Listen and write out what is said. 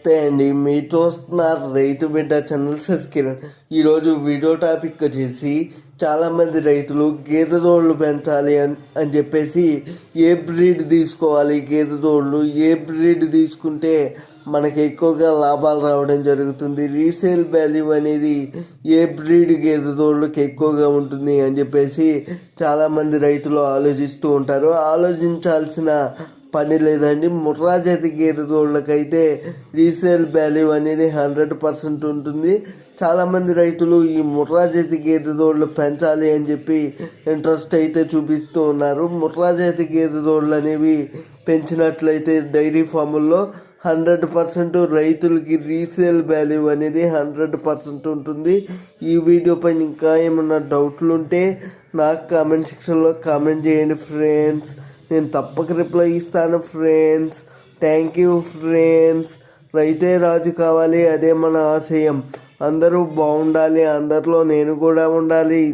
నమస్తే అండి, మీరు చూస్తున్నారు రైతు బిడ్డ ఛానల్ సబ్స్క్రైబ్. ఈరోజు వీడియో టాపిక్ వచ్చేసి చాలామంది రైతులు గేదె దూడలు పెంచాలి అని చెప్పేసి ఏ బ్రీడ్ తీసుకోవాలి, గేదె దూడలు ఏ బ్రీడ్ తీసుకుంటే మనకి ఎక్కువగా లాభాలు రావడం జరుగుతుంది, రీసేల్ వాల్యూ అనేది ఏ బ్రీడ్ గేదె దూడలకు ఎక్కువగా ఉంటుంది అని చెప్పేసి చాలామంది రైతులు ఆలోచిస్తూ ఉంటారు. ఆలోచించాల్సిన పని లేదండి. ముర్రా జాతి గేదె దూడలకైతే రీసేల్ వాల్యూ అనేది 100% ఉంటుంది. చాలామంది రైతులు ఈ ముర్రా జాతి గేదె దూడలు పెంచాలి అని చెప్పి ఇంట్రెస్ట్ అయితే చూపిస్తూ ఉన్నారు. ముర్రా జాతి గేదె దూడలు అనేవి పెంచినట్లయితే డైరీ ఫాముల్లో 100% రైతులకి రీసేల్ వాల్యూ అనేది 100% ఉంటుంది. ఈ వీడియో పైన ఇంకా ఏమన్నా డౌట్లు ఉంటే నాకు కామెంట్ సెక్షన్లో కామెంట్ చేయండి ఫ్రెండ్స్, నేను తప్పక రిప్లై ఇస్తాను ఫ్రెండ్స్. Thank you friends. రైతే రాజు కావాలి, అదే మన ఆశయం. అందరూ బాగుండాలి, అందరిలో నేను కూడా ఉండాలి.